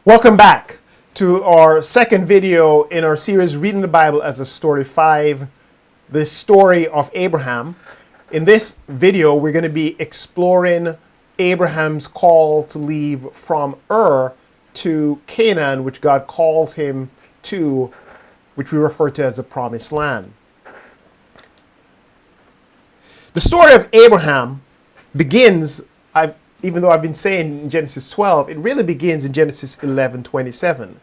Welcome back to our second video in our series Reading the Bible as a Story 5, the story of Abraham. In this video, we're going to be exploring Abraham's call to leave from Ur to Canaan, which God calls him to, which we refer to as the Promised Land. The story of Abraham begins, even though I've been saying in Genesis 12, it really begins in Genesis 11:27.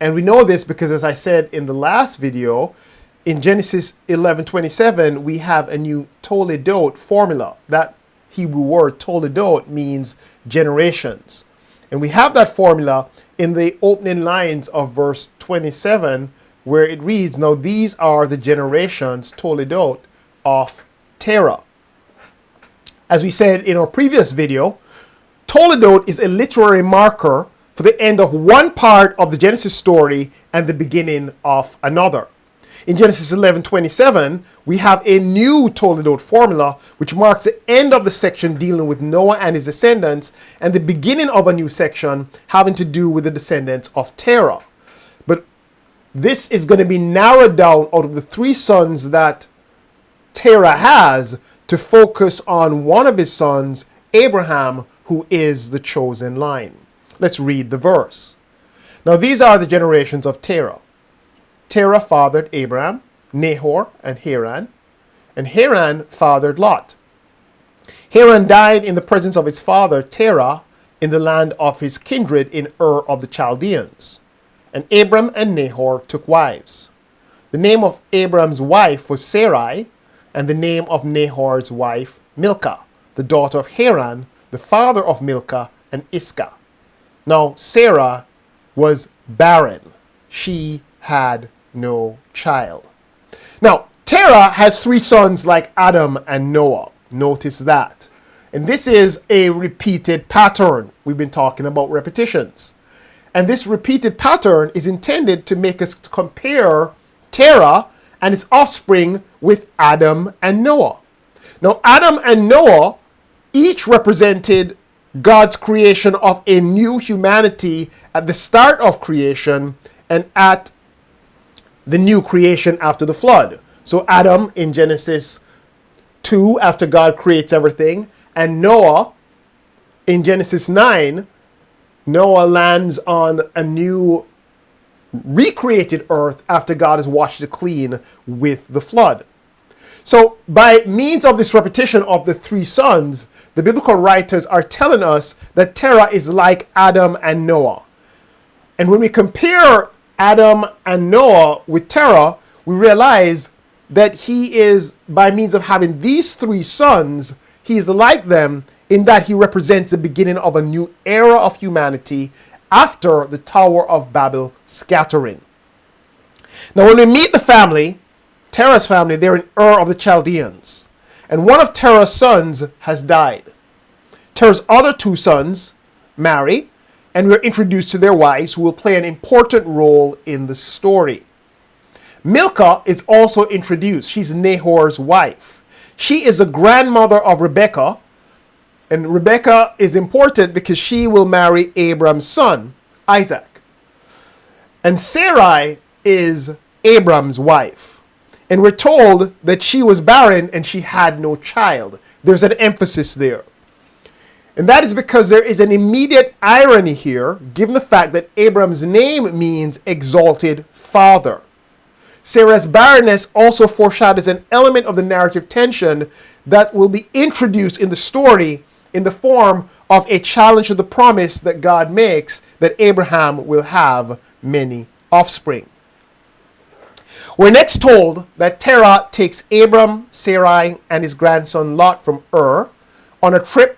And we know this because, as I said in the last video, in Genesis 11:27, we have a new toledot formula. That Hebrew word toledot means generations. And we have that formula in the opening lines of verse 27, where it reads, "Now these are the generations, toledot, of Terah." As we said in our previous video, toledot is a literary marker for the end of one part of the Genesis story and the beginning of another. In Genesis 11:27, we have a new toledot formula, which marks the end of the section dealing with Noah and his descendants and the beginning of a new section having to do with the descendants of Terah. But this is going to be narrowed down out of the three sons that Terah has to focus on one of his sons, Abraham, who is the chosen line. Let's read the verse. "Now these are the generations of Terah. Terah fathered Abraham, Nahor, and Haran fathered Lot. Haran died in the presence of his father Terah in the land of his kindred in Ur of the Chaldeans. And Abram and Nahor took wives. The name of Abram's wife was Sarai, and the name of Nahor's wife Milcah, the daughter of Haran, the father of Milcah and Iscah. Now Sarah was barren. She had no child." Now, Terah has three sons like Adam and Noah. Notice that. And this is a repeated pattern. We've been talking about repetitions. And this repeated pattern is intended to make us compare Terah and his offspring with Adam and Noah. Now, Adam and Noah each represented God's creation of a new humanity at the start of creation and at the new creation after the flood. So Adam in Genesis 2, after God creates everything, and Noah in Genesis 9, Noah lands on a new recreated earth after God has washed it clean with the flood. So by means of this repetition of the three sons, the biblical writers are telling us that Terah is like Adam and Noah. And when we compare Adam and Noah with Terah, we realize that he is, by means of having these three sons, he is like them in that he represents the beginning of a new era of humanity after the Tower of Babel scattering. Now, when we meet the family, Terah's family, they're in Ur of the Chaldeans. And one of Terah's sons has died. Terah's other two sons marry, and we're introduced to their wives, who will play an important role in the story. Milcah is also introduced. She's Nahor's wife. She is a grandmother of Rebekah, and Rebekah is important because she will marry Abram's son, Isaac. And Sarai is Abram's wife. And we're told that she was barren and she had no child. There's an emphasis there. And that is because there is an immediate irony here, given the fact that Abram's name means exalted father. Sarah's barrenness also foreshadows an element of the narrative tension that will be introduced in the story in the form of a challenge to the promise that God makes that Abraham will have many offspring. We're next told that Terah takes Abram, Sarai, and his grandson Lot from Ur on a trip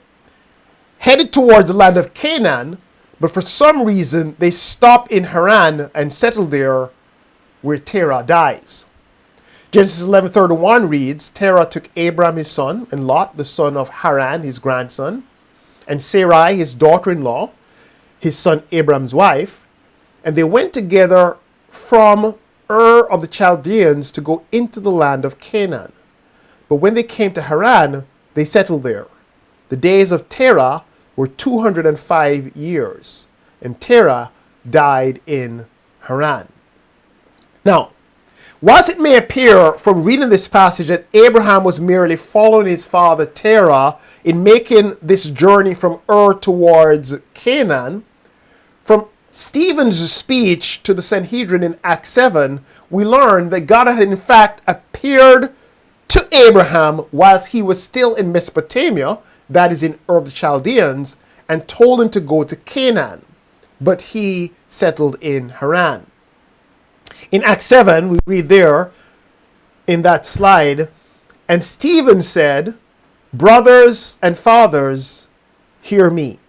headed towards the land of Canaan, but for some reason they stop in Haran and settle there, where Terah dies. Genesis 11:31 reads, "Terah took Abram his son, and Lot the son of Haran his grandson, and Sarai his daughter-in-law, his son Abram's wife, and they went together from Ur of the Chaldeans to go into the land of Canaan. But when they came to Haran, they settled there. The days of Terah were 205 years, and Terah died in Haran. Now, whilst it may appear from reading this passage that Abraham was merely following his father Terah in making this journey from Ur towards Canaan, from Stephen's speech to the Sanhedrin in Acts 7, we learn that God had in fact appeared to Abraham whilst he was still in Mesopotamia, that is in Ur of the Chaldeans, and told him to go to Canaan, but he settled in Haran. In Acts 7, we read there in that slide, and Stephen said, "Brothers and fathers, hear me.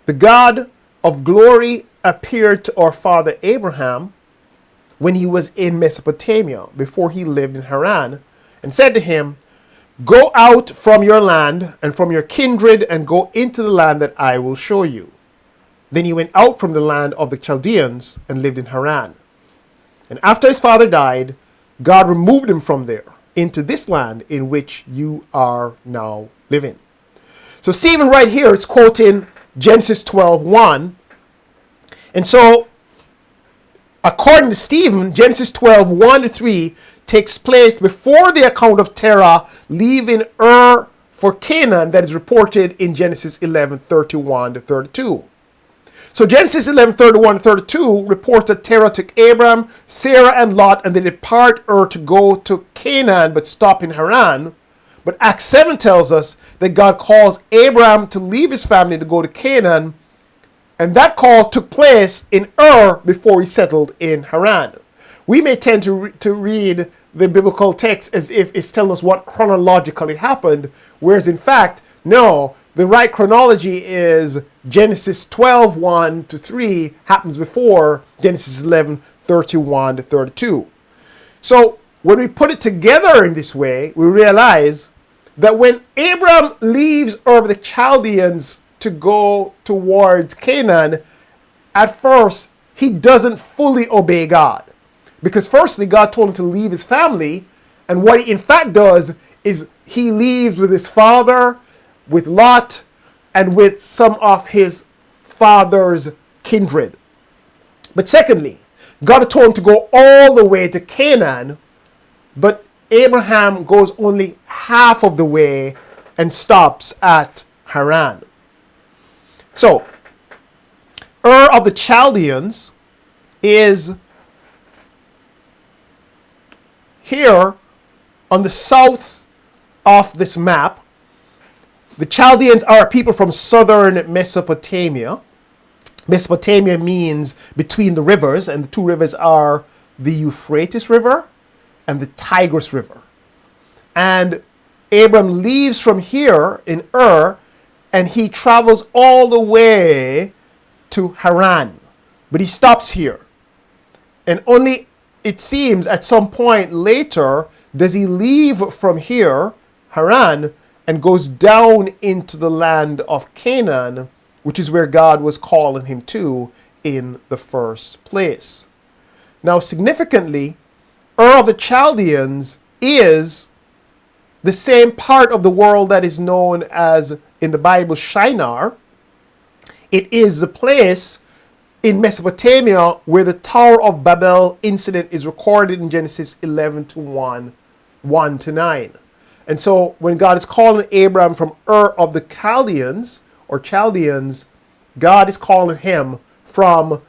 The God of glory appeared to our father Abraham when he was in Mesopotamia, before he lived in Haran, and said to him, 'Go out from your land and from your kindred and go into the land that I will show you.' Then he went out from the land of the Chaldeans and lived in Haran. And after his father died, God removed him from there into this land in which you are now living." So Stephen right here is quoting Genesis 12:1. And so, according to Stephen, Genesis 12:1-3 takes place before the account of Terah leaving Ur for Canaan that is reported in Genesis 11:31-32. So Genesis 11:31-32 reports that Terah took Abram, Sarah, and Lot, and they depart Ur to go to Canaan, but stop in Haran. But Acts 7 tells us that God calls Abram to leave his family to go to Canaan, and that call took place in Ur before he settled in Haran. We may tend to read the biblical text as if it's telling us what chronologically happened, whereas in fact, no, the right chronology is Genesis 12:1-3 happens before Genesis 11:31-32. So when we put it together in this way, we realize that when Abram leaves Ur of the Chaldeans to go towards Canaan, at first he doesn't fully obey God. Because firstly, God told him to leave his family, and what he in fact does is he leaves with his father, with Lot, and with some of his father's kindred. But secondly, God had told him to go all the way to Canaan, but Abraham goes only half of the way and stops at Haran. So, Ur of the Chaldeans is here on the south of this map. The Chaldeans are a people from southern Mesopotamia. Mesopotamia means between the rivers, and the two rivers are the Euphrates River and the Tigris River. And Abram leaves from here in Ur, and he travels all the way to Haran. But he stops here. And only, it seems, at some point later, does he leave from here, Haran, and goes down into the land of Canaan, which is where God was calling him to in the first place. Now, significantly, Ur of the Chaldeans is the same part of the world that is known as, in the Bible, Shinar. It is the place in Mesopotamia where the Tower of Babel incident is recorded in Genesis 11:1-9. And so when God is calling Abraham from Ur of the Chaldeans, or Chaldeans, God is calling him from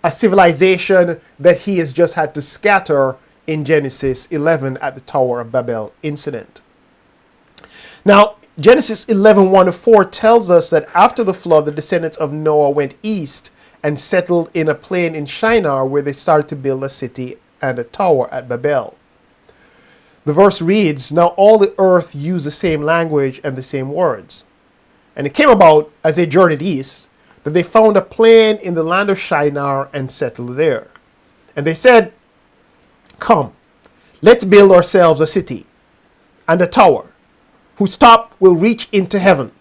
a civilization that he has just had to scatter in Genesis 11 at the Tower of Babel incident. Now, Genesis 11:1-4 tells us that after the flood, the descendants of Noah went east and settled in a plain in Shinar, where they started to build a city and a tower at Babel. The verse reads, "Now all the earth used the same language and the same words. And it came about, as they journeyed east, that they found a plain in the land of Shinar and settled there. And they said, 'Come, let's build ourselves a city and a tower, whose top will reach into heaven.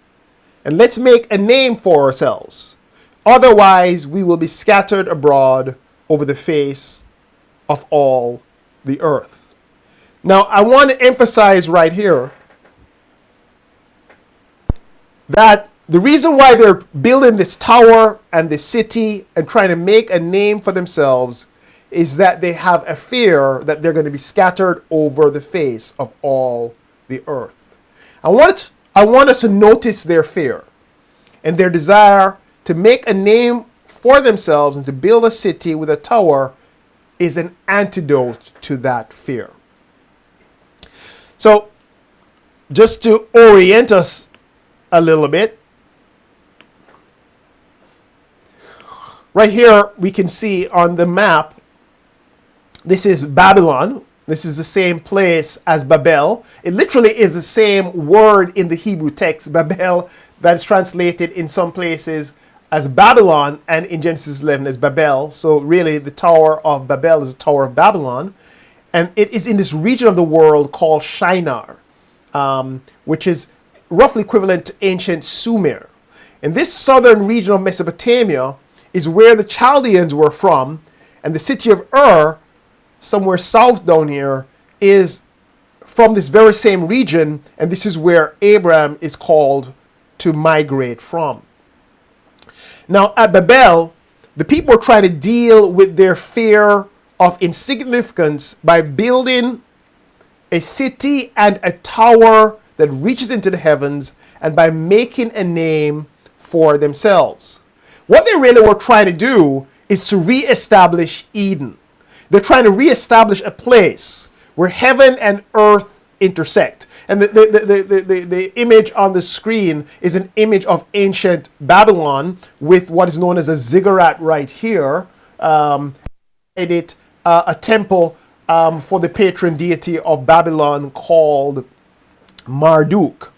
And let's make a name for ourselves. Otherwise we will be scattered abroad over the face of all the earth.'" Now, I want to emphasize right here that the reason why they're building this tower and this city and trying to make a name for themselves is that they have a fear that they're going to be scattered over the face of all the earth. I want us to notice their fear and their desire to make a name for themselves and to build a city with a tower is an antidote to that fear. So, just to orient us a little bit, right here we can see on the map, this is Babylon. This is the same place as Babel. It literally is the same word in the Hebrew text, Babel, that's translated in some places as Babylon and in Genesis 11 as Babel. So really the Tower of Babel is the Tower of Babylon. And it is in this region of the world called Shinar, which is roughly equivalent to ancient Sumer. And this southern region of Mesopotamia is where the Chaldeans were from, and the city of Ur, somewhere south down here, is from this very same region, and this is where Abraham is called to migrate from. Now at Babel, the people were trying to deal with their fear of insignificance by building a city and a tower that reaches into the heavens, and by making a name for themselves. What they really were trying to do is to reestablish Eden. They're trying to reestablish a place where heaven and earth intersect. And the image on the screen is an image of ancient Babylon with what is known as a ziggurat right here. A temple for the patron deity of Babylon called Marduk.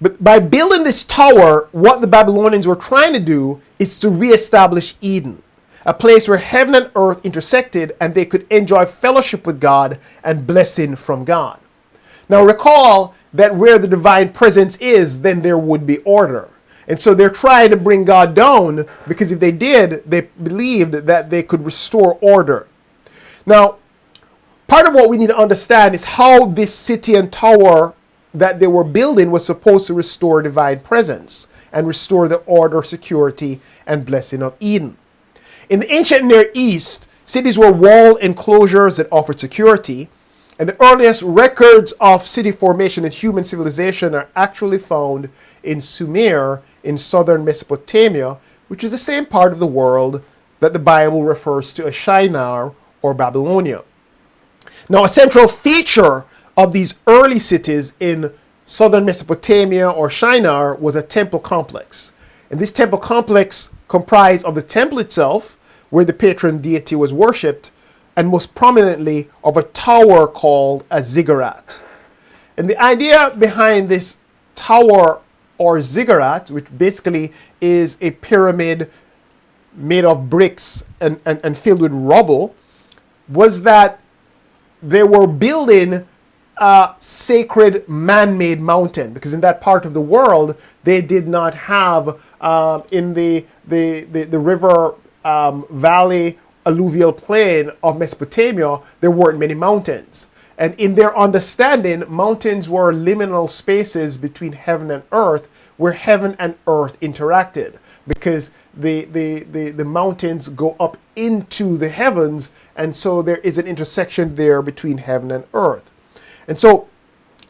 But by building this tower, what the Babylonians were trying to do is to reestablish Eden, a place where heaven and earth intersected and they could enjoy fellowship with God and blessing from God. Now recall that where the divine presence is, then there would be order. And so they're trying to bring God down, because if they did, they believed that they could restore order. Now, part of what we need to understand is how this city and tower that they were building was supposed to restore divine presence and restore the order, security, and blessing of Eden. In the ancient Near East, cities were walled enclosures that offered security, and the earliest records of city formation and human civilization are actually found in Sumer in southern Mesopotamia, which is the same part of the world that the Bible refers to as Shinar or Babylonia. Now, a central feature of these early cities in southern Mesopotamia or Shinar was a temple complex. And this temple complex comprised of the temple itself, where the patron deity was worshipped, and most prominently of a tower called a ziggurat. And the idea behind this tower or ziggurat, which basically is a pyramid made of bricks and filled with rubble, was that they were building a sacred man-made mountain, because in that part of the world they did not have in the river valley alluvial plain of Mesopotamia, there weren't many mountains. And in their understanding, mountains were liminal spaces between heaven and earth, where heaven and earth interacted, because the mountains go up into the heavens, and so there is an intersection there between heaven and earth. And so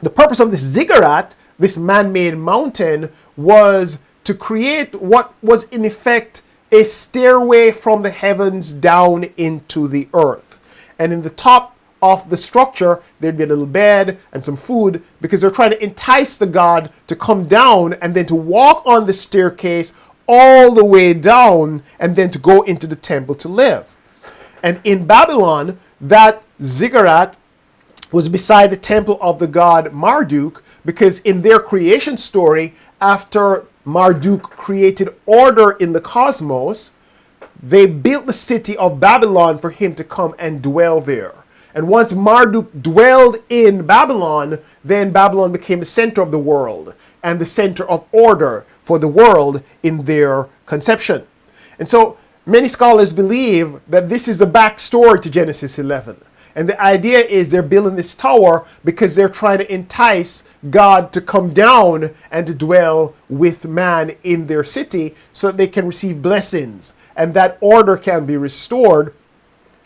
the purpose of this ziggurat, this man-made mountain, was to create what was in effect a stairway from the heavens down into the earth. And in the top of the structure, there'd be a little bed and some food, because they're trying to entice the god to come down and then to walk on the staircase all the way down and then to go into the temple to live. And in Babylon, that ziggurat was beside the temple of the god Marduk, because in their creation story, after Marduk created order in the cosmos, they built the city of Babylon for him to come and dwell there. And once Marduk dwelled in Babylon, then Babylon became the center of the world and the center of order for the world in their conception. And so many scholars believe that this is the backstory to Genesis 11. And the idea is they're building this tower because they're trying to entice God to come down and to dwell with man in their city so that they can receive blessings and that order can be restored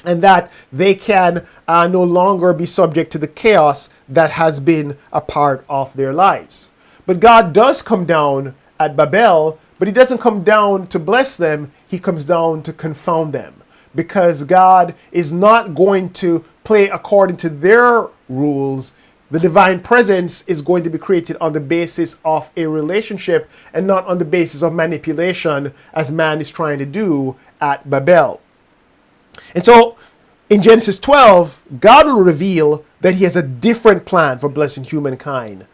and that they can no longer be subject to the chaos that has been a part of their lives. But God does come down at Babel, but he doesn't come down to bless them. He comes down to confound them, because God is not going to play according to their rules. The divine presence is going to be created on the basis of a relationship and not on the basis of manipulation, as man is trying to do at Babel. And so in Genesis 12, God will reveal that he has a different plan for blessing humankind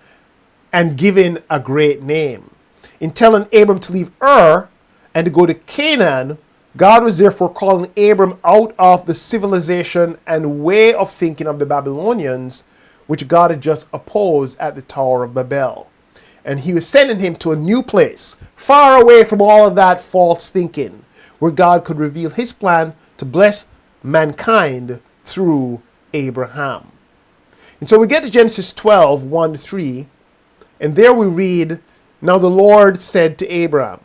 and giving a great name. In telling Abram to leave Ur and to go to Canaan, God was therefore calling Abram out of the civilization and way of thinking of the Babylonians, which God had just opposed at the Tower of Babel. And he was sending him to a new place, far away from all of that false thinking, where God could reveal his plan to bless mankind through Abraham. And so we get to Genesis 12, 1-3, and there we read, "Now the Lord said to Abram,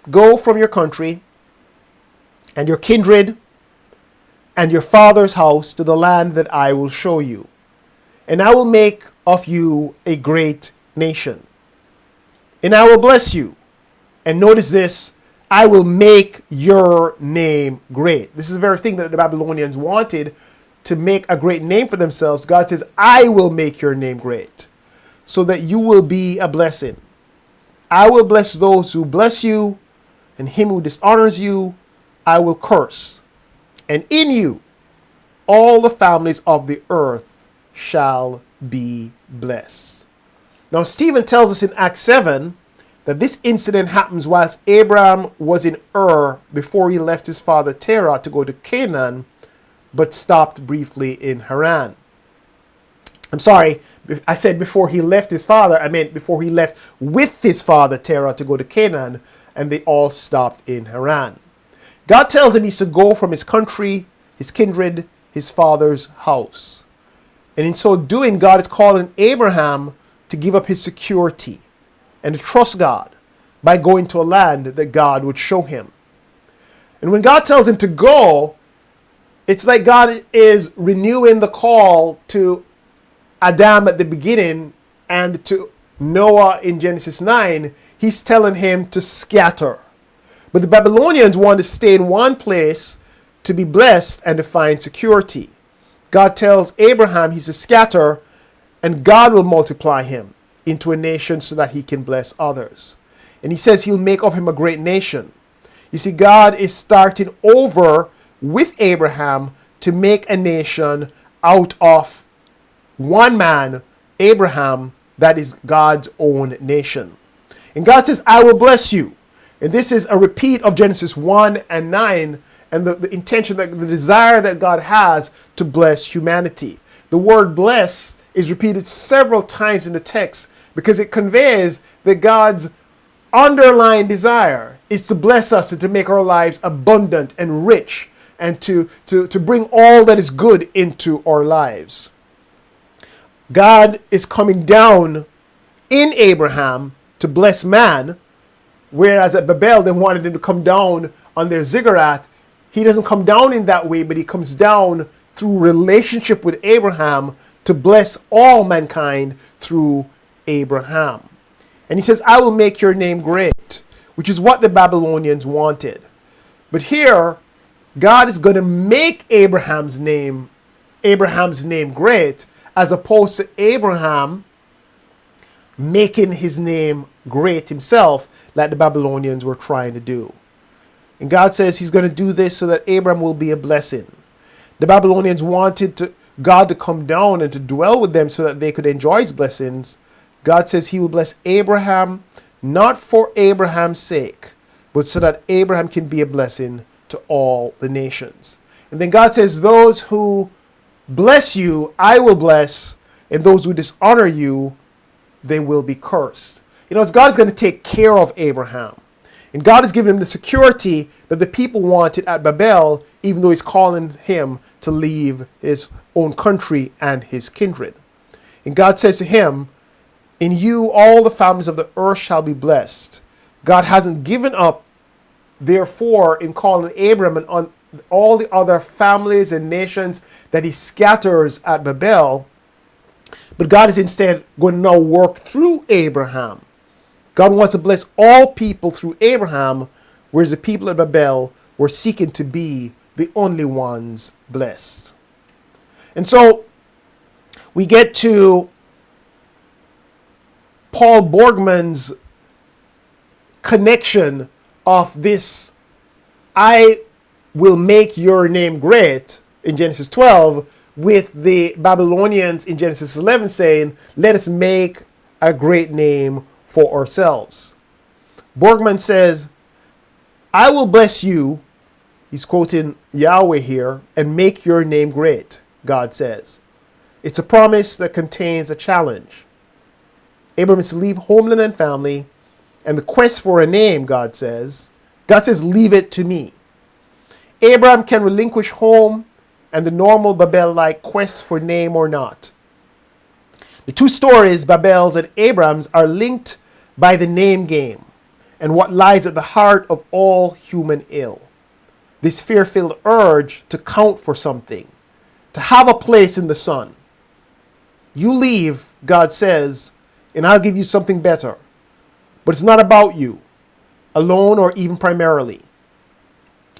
go from your country and your kindred and your father's house to the land that I will show you. And I will make of you a great nation. And I will bless you." And notice this, "I will make your name great." This is the very thing that the Babylonians wanted, to make a great name for themselves. God says, "I will make your name great so that you will be a blessing. I will bless those who bless you, and him who dishonors you I will curse. And in you all the families of the earth shall be blessed." Now Stephen tells us in Acts 7 that this incident happens whilst Abraham was in Ur before he left his father Terah to go to Canaan, but stopped briefly in Haran. I'm sorry, I said before he left his father, I meant before he left with his father Terah to go to Canaan, and they all stopped in Haran. God tells him he's to go from his country, his kindred, his father's house. And in so doing, God is calling Abraham to give up his security and to trust God by going to a land that God would show him. And when God tells him to go, it's like God is renewing the call to Adam at the beginning and to Noah in Genesis 9. He's telling him to scatter. But the Babylonians want to stay in one place to be blessed and to find security. God tells Abraham he's to scatter, and God will multiply him into a nation so that he can bless others. And he says he'll make of him a great nation. You see, God is starting over with Abraham to make a nation out of one man, Abraham, that is God's own nation. And God says, "I will bless you." And this is a repeat of Genesis 1 and 9 and the intention, that the desire that God has to bless humanity. The word bless is repeated several times in the text because it conveys that God's underlying desire is to bless us and to make our lives abundant and rich and to bring all that is good into our lives. God is coming down in Abraham to bless man, whereas at Babel they wanted him to come down on their ziggurat. He doesn't come down in that way, but he comes down through relationship with Abraham to bless all mankind through Abraham. And he says, "I will make your name great," which is what the Babylonians wanted. But here, God is going to make Abraham's name great, as opposed to Abraham making his name great himself, like the Babylonians were trying to do. And God says he's going to do this so that Abraham will be a blessing. The Babylonians wanted God to come down and to dwell with them so that they could enjoy his blessings. God says he will bless Abraham, not for Abraham's sake, but so that Abraham can be a blessing to all the nations. And then God says, "Those who bless you, I will bless, and those who dishonor you, they will be cursed." You know, God is going to take care of Abraham. And God has given him the security that the people wanted at Babel, even though he's calling him to leave his own country and his kindred. And God says to him, in you all the families of the earth shall be blessed. God hasn't given up, therefore, in calling Abram and on all the other families and nations that he scatters at Babel. But God is instead going to now work through Abraham. God wants to bless all people through Abraham, whereas the people of Babel were seeking to be the only ones blessed. And so we get to Paul Borgman's connection of this, I will make your name great, in Genesis 12, with the Babylonians in Genesis 11 saying, let us make a great name for ourselves. Borgman says, I will bless you, he's quoting Yahweh here, and make your name great, God says. It's a promise that contains a challenge. Abram is to leave homeland and family, and the quest for a name, God says, leave it to me. Abram can relinquish home and the normal Babel-like quest for name or not. The two stories, Babel's and Abram's, are linked by the name game and what lies at the heart of all human ill. This fear-filled urge to count for something, to have a place in the sun. You leave, God says, and I'll give you something better. But it's not about you, alone or even primarily.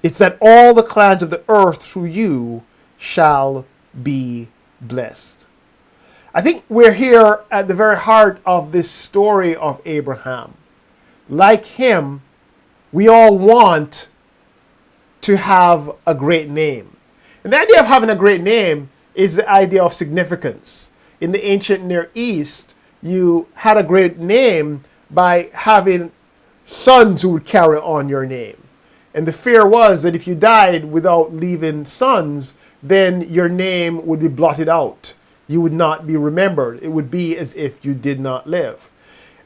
It's that all the clans of the earth through you shall be blessed. I think we're here at the very heart of this story of Abraham. Like him, we all want to have a great name. And the idea of having a great name is the idea of significance. In the ancient Near East, you had a great name by having sons who would carry on your name. And the fear was that if you died without leaving sons, then your name would be blotted out. You would not be remembered. It would be as if you did not live.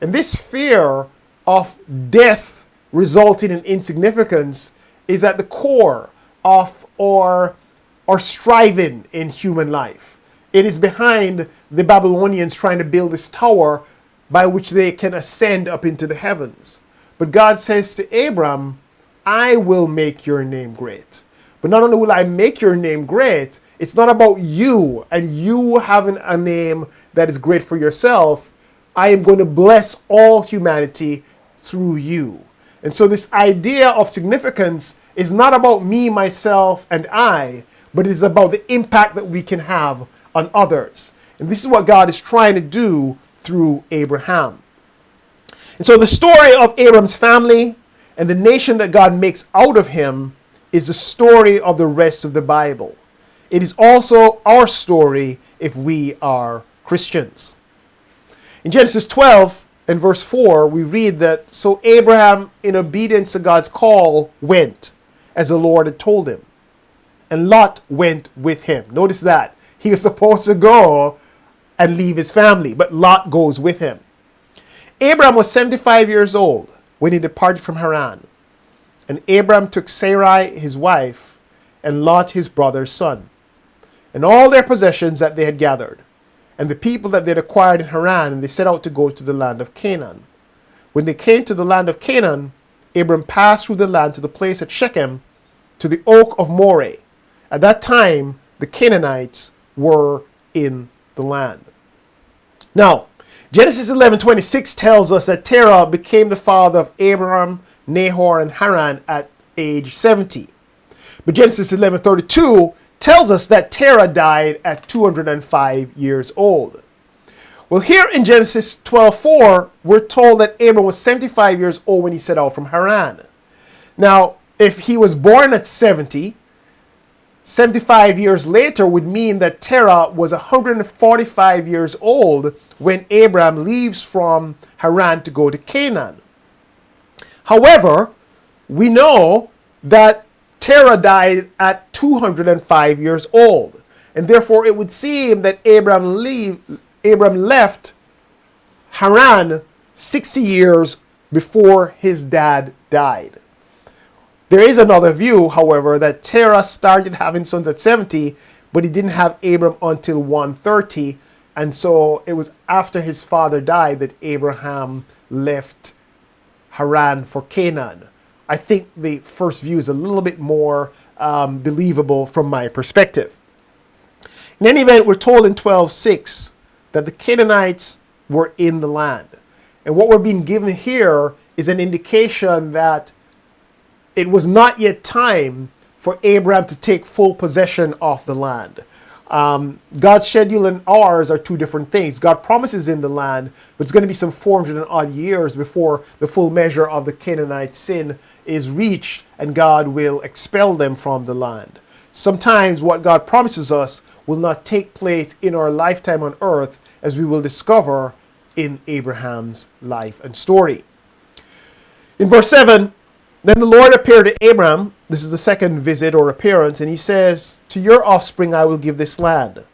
And this fear of death resulting in insignificance is at the core of our striving in human life. It is behind the Babylonians trying to build this tower by which they can ascend up into the heavens. But God says to Abram, I will make your name great. But not only will I make your name great, it's not about you and you having a name that is great for yourself. I am going to bless all humanity through you. And so this idea of significance is not about me, myself, and I, but it is about the impact that we can have on others. And this is what God is trying to do through Abraham. And so the story of Abram's family and the nation that God makes out of him is the story of the rest of the Bible. It is also our story if we are Christians. In Genesis 12 and verse 4, we read that, so Abraham, in obedience to God's call, went, as the Lord had told him. And Lot went with him. Notice that. He was supposed to go and leave his family, but Lot goes with him. Abraham was 75 years old when he departed from Haran. And Abraham took Sarai, his wife, and Lot, his brother's son, and all their possessions that they had gathered, and the people that they had acquired in Haran, and they set out to go to the land of Canaan. When they came to the land of Canaan, Abram passed through the land to the place at Shechem, to the oak of Moreh. At that time, the Canaanites were in the land. Now, Genesis 11:26 tells us that Terah became the father of Abraham, Nahor, and Haran at age 70. But Genesis 11:32 tells us that Terah died at 205 years old. Well, here in Genesis 12:4, we're told that Abram was 75 years old when he set out from Haran. Now, if he was born at 70, 75 years later would mean that Terah was 145 years old when Abraham leaves from Haran to go to Canaan. However, we know that Terah died at 205 years old. And therefore it would seem that Abraham left Haran 60 years before his dad died. There is another view, however, that Terah started having sons at 70, but he didn't have Abram until 130. And so it was after his father died that Abraham left Haran for Canaan. I think the first view is a little bit more believable from my perspective. In any event, we're told in 12:6 that the Canaanites were in the land. And what we're being given here is an indication that it was not yet time for Abraham to take full possession of the land. God's schedule and ours are two different things. God promises him the land, but it's going to be some 400 and odd years before the full measure of the Canaanite sin is reached and God will expel them from the land. Sometimes what God promises us will not take place in our lifetime on earth, as we will discover in Abraham's life and story. In verse 7, then the Lord appeared to Abram. This is the second visit or appearance, and he says, to your offspring I will give this land.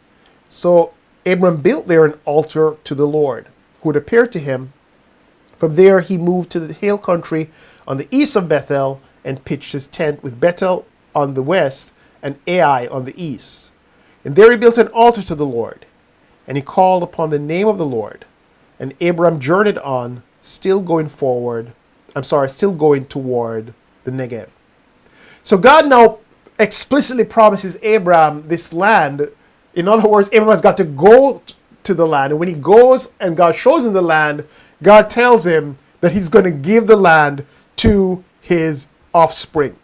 So Abram built there an altar to the Lord, who had appeared to him. From there he moved to the hill country on the east of Bethel and pitched his tent with Bethel on the west and Ai on the east. And there he built an altar to the Lord, and he called upon the name of the Lord. And Abram journeyed on, still going toward the Negev. So God now explicitly promises Abram this land. In other words, Abram has got to go to the land. And when he goes and God shows him the land, God tells him that he's going to give the land to his offspring.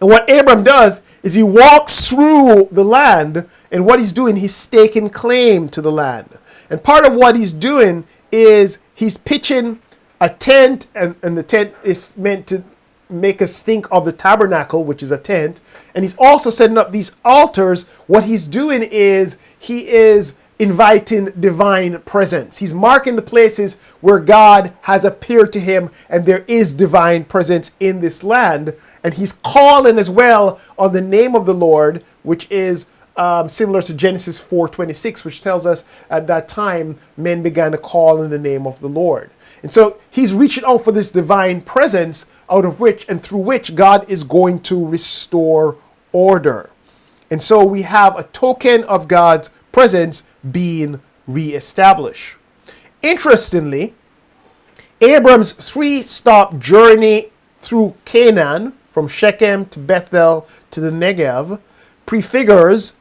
And what Abram does is he walks through the land, and what he's doing, he's staking claim to the land. And part of what he's doing is he's pitching a tent, and the tent is meant to make us think of the tabernacle, which is a tent. And he's also setting up these altars. What he's doing is he is inviting divine presence. He's marking the places where God has appeared to him, and there is divine presence in this land. And he's calling as well on the name of the Lord, which is similar to Genesis 4:26, which tells us at that time men began to call in the name of the Lord. And so he's reaching out for this divine presence out of which and through which God is going to restore order. And so we have a token of God's presence being reestablished. Interestingly, Abram's 3-stop journey through Canaan, from Shechem to Bethel to the Negev, prefigures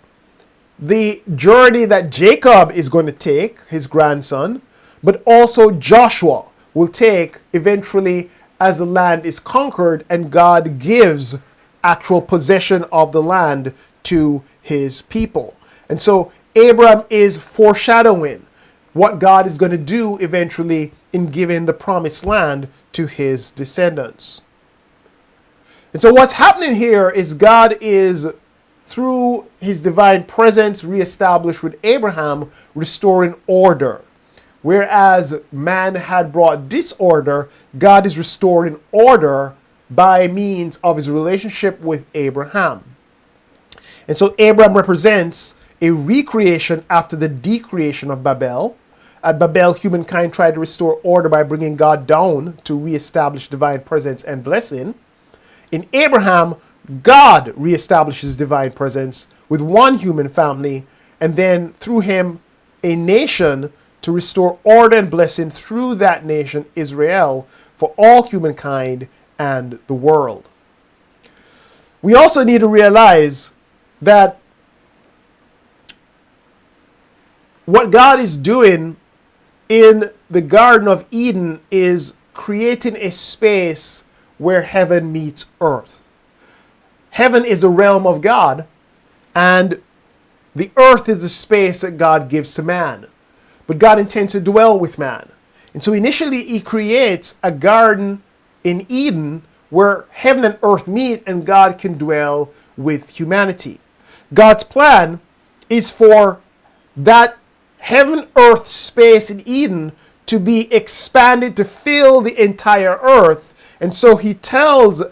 the journey that Jacob is going to take, his grandson, but also Joshua will take eventually as the land is conquered and God gives actual possession of the land to his people. And so Abram is foreshadowing what God is going to do eventually in giving the promised land to his descendants. And so what's happening here is God is, through his divine presence reestablished with Abraham, restoring order. Whereas man had brought disorder, God is restoring order by means of his relationship with Abraham. And so Abraham represents a recreation after the decreation of Babel. At Babel, humankind tried to restore order by bringing God down to reestablish divine presence and blessing. In Abraham, God reestablishes divine presence with one human family, and then through him, a nation to restore order and blessing through that nation, Israel, for all humankind and the world. We also need to realize that what God is doing in the Garden of Eden is creating a space where heaven meets earth. Heaven is the realm of God, and the earth is the space that God gives to man. But God intends to dwell with man. And so initially he creates a garden in Eden where heaven and earth meet and God can dwell with humanity. God's plan is for that heaven-earth space in Eden to be expanded to fill the entire earth. And so he tells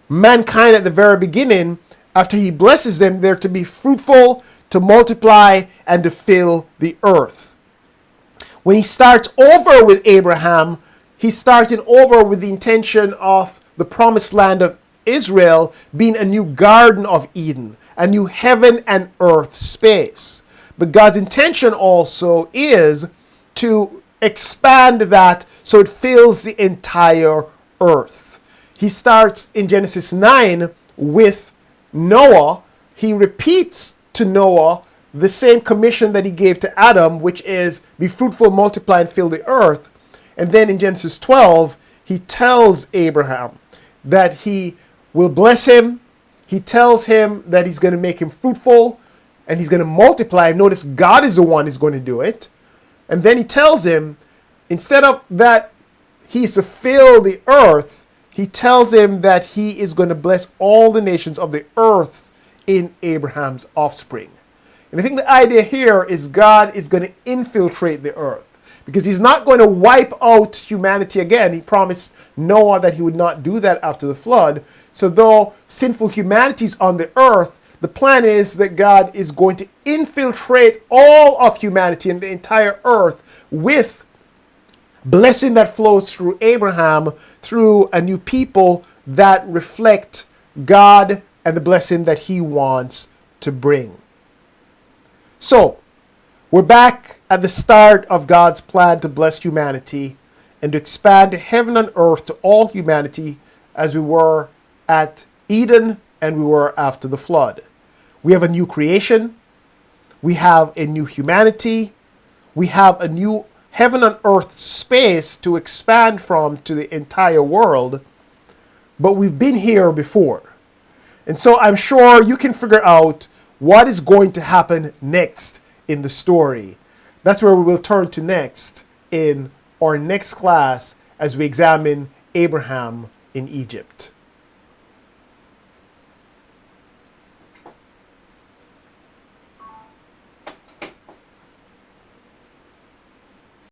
mankind at the very beginning, after he blesses them, they're to be fruitful, to multiply, and to fill the earth. When he starts over with Abraham, he's starting over with the intention of the promised land of Israel being a new Garden of Eden, a new heaven and earth space. But God's intention also is to expand that so it fills the entire earth. He starts in Genesis 9 with Noah. He repeats to Noah the same commission that he gave to Adam, which is be fruitful, multiply, and fill the earth. And then in Genesis 12, he tells Abraham that he will bless him. He tells him that he's going to make him fruitful and he's going to multiply. Notice God is the one who's going to do it. And then he tells him, instead of that he's to fill the earth, he tells him that he is going to bless all the nations of the earth in Abraham's offspring. And I think the idea here is God is going to infiltrate the earth, because he's not going to wipe out humanity again. He promised Noah that he would not do that after the flood. So though sinful humanity is on the earth, the plan is that God is going to infiltrate all of humanity and the entire earth with blessing that flows through Abraham, through a new people that reflect God and the blessing that he wants to bring. So, we're back at the start of God's plan to bless humanity and to expand heaven and earth to all humanity, as we were at Eden and we were after the flood. We have a new creation. We have a new humanity. We have a new heaven and earth space to expand from to the entire world. But we've been here before. And so I'm sure you can figure out what is going to happen next in the story. That's where we will turn to next in our next class as we examine Abraham in Egypt.